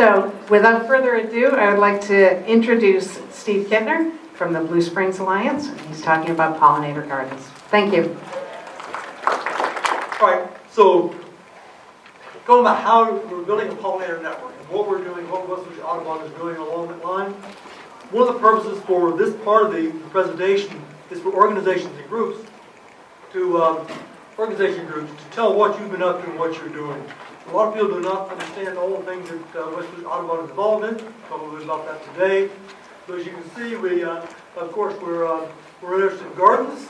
So without further ado, I would like to introduce Steve Kintner from the Blue Springs Alliance. He's talking about pollinator gardens. Thank you. All right, so going about how we're building a pollinator network and what we're doing, what Westwood Audubon is doing along that line. One of the purposes for this part of the presentation is for organizations and groups to tell what you've been up to and what you're doing. A lot of people do not understand all the things that Westwood Audubon is involved in. Talk a little bit about that today. So as you can see, we, of course, we're interested in gardens.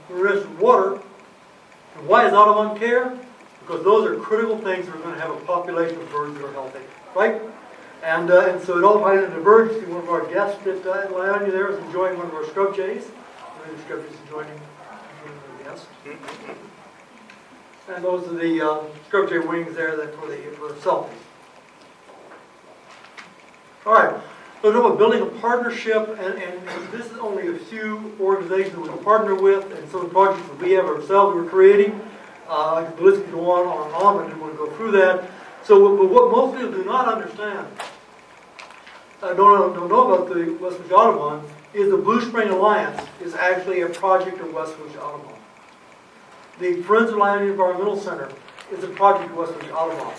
We're interested in water. And why does Audubon care? Because those are critical things that are going to have a population of birds that are healthy, right? And so it all ties into birds. You see one of our guests that lie on you there is enjoying one of our scrub jays. One of the scrub jays is enjoying the guest. And those are the scrub jay wings there that for the selfies. All right. So we're building a partnership, and this is only a few organizations that we partner with, and some of the projects that we have ourselves we're creating. The list can go on and on, but I didn't want to go through that. So what most people do not understand, don't know about the Westwood Audubon, is the Blue Spring Alliance is actually a project of Westwood Audubon. The Friends of Land Environmental Center is a project of Westwood Audubon.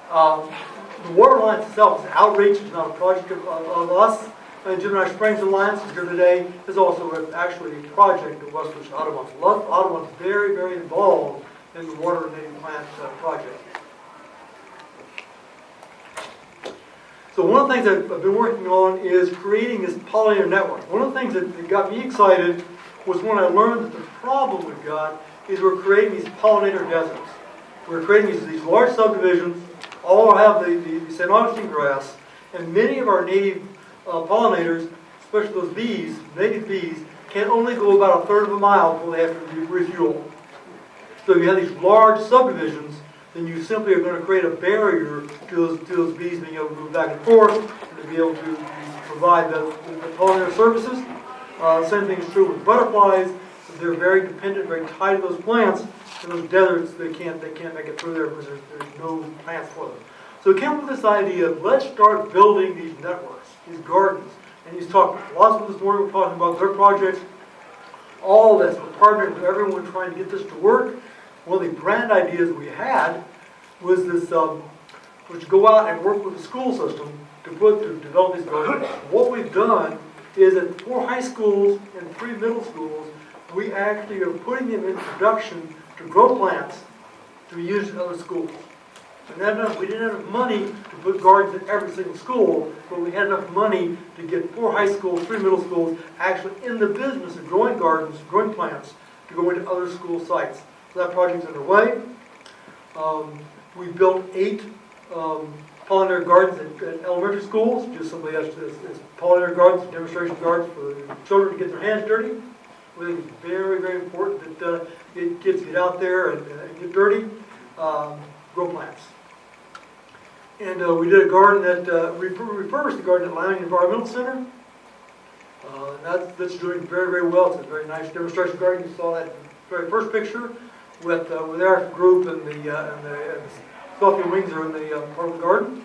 The Water Alliance itself is an outreach, it's not a project of us. And Juvenile Springs Alliance is here today, is also actually a project of Westwood Audubon. So Audubon is very, very involved in the water and native plant project. So one of the things that I've been working on is creating this pollinator network. One of the things that got me excited was when I learned that the problem we've got is we're creating these pollinator deserts. We're creating these large subdivisions, all have the St. Augustine grass, and many of our native pollinators, especially those bees, native bees, can only go about a third of a mile before they have to refuel. So you have these large subdivisions, then you simply are going to create a barrier to those bees being able to move back and forth and to be able to provide the pollinator services. Same thing is true with butterflies. They're very dependent, very tied to those plants. In those deserts, they can't make it through there because there's no plants for them. So we came up with this idea of let's start building these networks, these gardens. And he's talking, lots of them this morning were talking about their projects. All of this, we're partnering with everyone trying to get this to work. One of the grand ideas we had was this, was to go out and work with the school system to develop these gardens. What we've done is at 4 high schools and 3 middle schools, we actually are putting them in production to grow plants to be used in other schools. And we didn't have enough money to put gardens in every single school, but we had enough money to get 4 high schools, 3 middle schools actually in the business of growing gardens, growing plants, to go into other school sites. So that project's underway. We built 8 pollinator gardens at elementary schools, just simply as pollinator gardens, demonstration gardens for the children to get their hands dirty. We think it's very, very important that kids get out there and get dirty, grow plants. And we did a garden that, we refurbished the garden at Lyman Environmental Center. That's doing very, very well. It's a very nice demonstration garden. You saw that very first picture with our group and the Sophia Wings are in the part of the garden.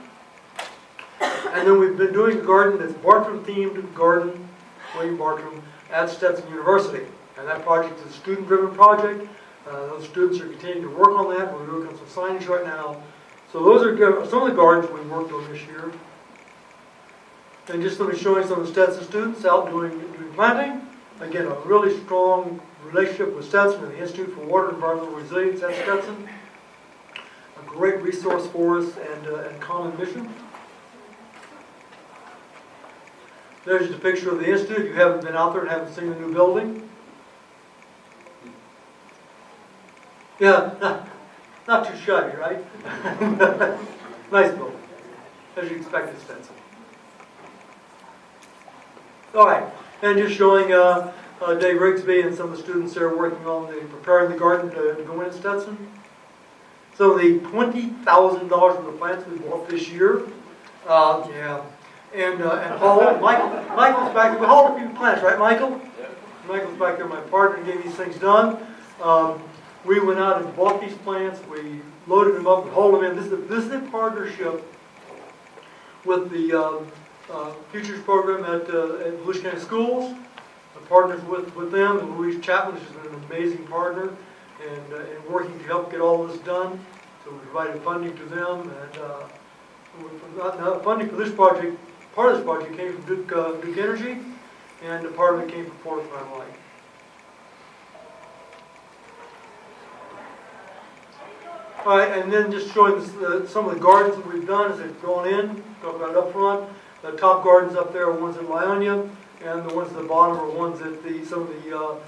And then we've been doing a garden that's Bartram-themed garden, William Bartram, at Stetson University. And that project is a student-driven project. Those students are continuing to work on that. We're working on some signage right now. So those are some of the gardens we worked on this year. And just let me show you some of the Stetson students out doing planting. Again, a really strong relationship with Stetson and the Institute for Water and Environmental Resilience at Stetson. A great resource for us and common mission. There's just a picture of the Institute. If you haven't been out there and haven't seen the new building. Yeah, not too shabby, right? Nice building, as you expect at Stetson. All right, and just showing Dave Rigsby and some of the students there working on preparing the garden to go in at Stetson. So the $20,000 worth of plants we bought this year. Yeah. And Michael's back there. We hauled a few plants, right, Michael? Yeah. Michael's back there, my partner, getting these things done. We went out and bought these plants. We loaded them up and hauled them in. This is a partnership with the Futures program at Volusia County Schools. The partners with them, and Louise Chapman, who's been an amazing partner, and working to help get all this done. So we provided funding to them, and funding for this project, part of this project came from Duke Energy, and a part of it came from Forest Land Light. All right, and then just showing this, some of the gardens that we've done as they've gone in. Talk about it up front. The top gardens up there are ones at Lyonia, and the ones at the bottom are ones at some of the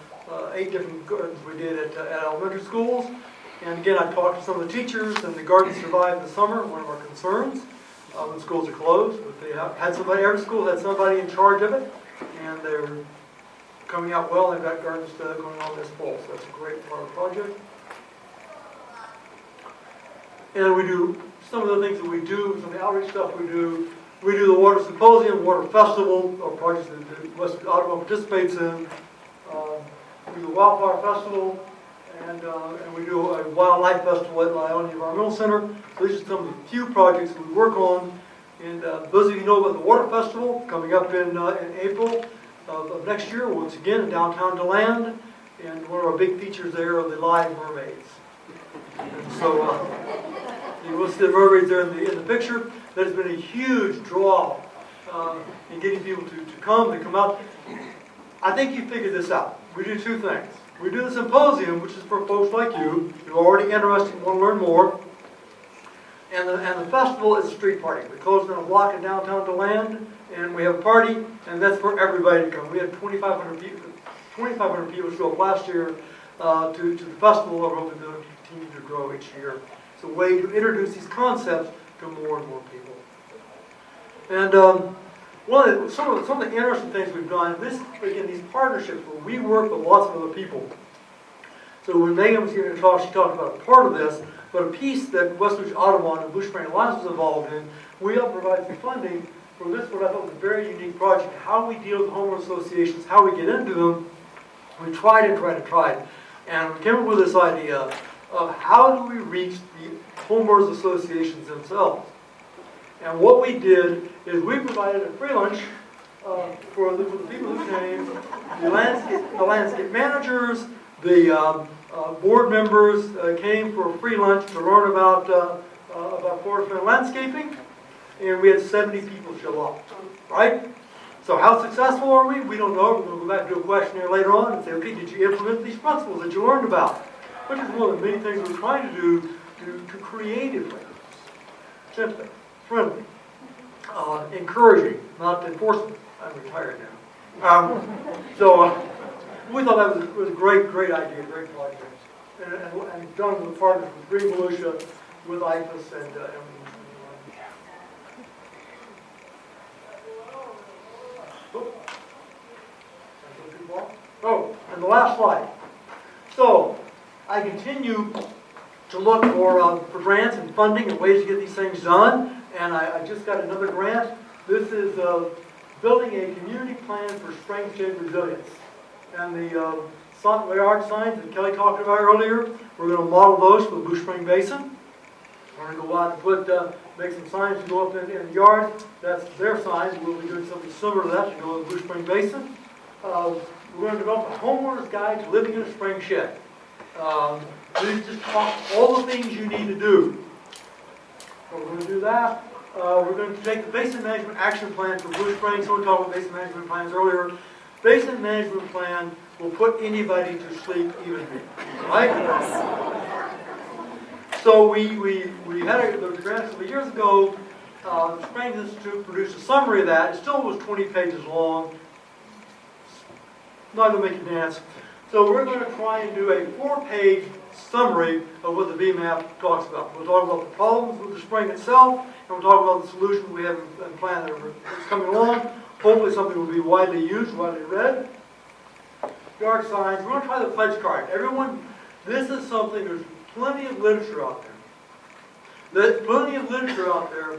8 different gardens we did at elementary schools. And again, I talked to some of the teachers, and the gardens survived the summer, one of our concerns when schools are closed. But they had somebody, every school had somebody in charge of it, and they're coming out well. They've got gardens going on this fall, so that's a great part of the project. And we do some of the things that we do, some of the outreach stuff we do. We do the Water Symposium, Water Festival, or projects that West Ottawa participates in. We do the Wildfire Festival, and we do a Wildlife Festival at Lyonia Environmental Center. So these are some of the few projects we work on. And those of you who know about the Water Festival, coming up in April of next year, once again in downtown DeLand. And one of our big features there are the live mermaids. And so you will see the mermaids there in the picture. That has been a huge draw in getting people to come out. I think you figured this out. We do 2 things. We do the symposium, which is for folks like you who are already interested and want to learn more. And the festival is a street party. We close down a block in downtown DeLand, and we have a party, and that's for everybody to come. We had 2,500 people show up last year to the festival. We're hoping to continue to grow each year. It's a way to introduce these concepts to more and more people. And some of the interesting things we've done, again, these partnerships where we work with lots of other people. So when Megan was here to talk, she talked about a part of this, but a piece that West Volusia Audubon and Blue Spring Alliance was involved in, we helped provide some funding for this, what I thought was a very unique project, how we deal with homeowners associations, how we get into them. We tried. And we came up with this idea of how do we reach the homeowners associations themselves. And what we did is we provided a free lunch for the people who came, the landscape managers, the board members came for a free lunch to learn about forest and landscaping, and we had 70 people show up, right? So how successful are we? We don't know. We're going to go back and do a questionnaire later on and say, okay, did you implement these principles that you learned about? Which is one of the many things we're trying to do to creatively, simply, friendly, encouraging, not enforcing. I'm retired now. We thought that was a great idea, great project. And done with partners with Green Volusia, with IFAS, and oh, and the last slide. So, I continue to look for grants and funding and ways to get these things done. And I just got another grant. This is building a community plan for strength and resilience. And the yard signs that Kelly talked about earlier, we're going to model those for the Blue Spring Basin. We're going to go out and make some signs to go up in the yard. That's their signs. We'll be doing something similar to that to go in the Blue Spring Basin. We're going to develop a homeowner's guide to living in a spring shed. These just talk all the things you need to do. So we're going to do that. We're going to take the Basin Management Action Plan for Blue Spring. Someone talked about Basin Management Plans earlier. Basin Management Plan will put anybody to sleep, even me. Right? So we had a grant a couple years ago. The Springs Institute produced a summary of that. It still was 20 pages long. Not going to make you dance. So we're going to try and do a 4-page summary of what the VMAP talks about. We'll talk about the problems with the spring itself, and we'll talk about the solutions we have in plan that are coming along. Hopefully something will be widely used, widely read. Yard signs. We're going to try the pledge card. Everyone, this is something, there's plenty of literature out there. There's plenty of literature out there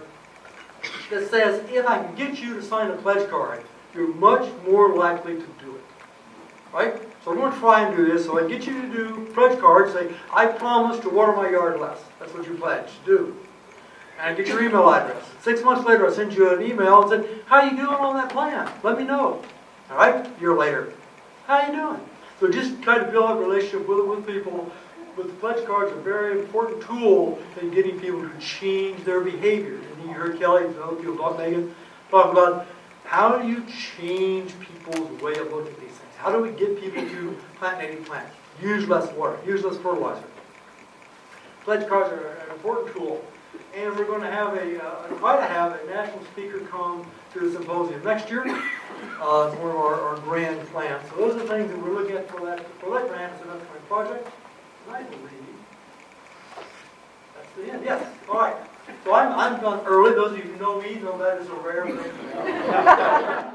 that says if I can get you to sign a pledge card, you're much more likely to do it. Right? So we're going to try and do this. So I get you to do pledge cards. Say, I promise to water my yard less. That's what you pledge to do. and I get your email address. 6 months later, I send you an email and said, how you doing on that plan? Let me know. All right, a year later, how you doing? So just try to build a relationship with people. But the pledge cards are a very important tool in getting people to change their behavior. And you heard Kelly, other people, Bob, Megan, talk about how do you change people's way of looking at these things? How do we get people to plant native plants? Use less water, use less fertilizer. Pledge cards are an important tool. And we're going to have try to have a national speaker come to the symposium next year. It's one of our grand plans. So those are the things that we're looking at for that grant. It's an upcoming project. And I believe that's the end. Yes. All right. So I'm done early. Those of you who know me know that is a rare thing.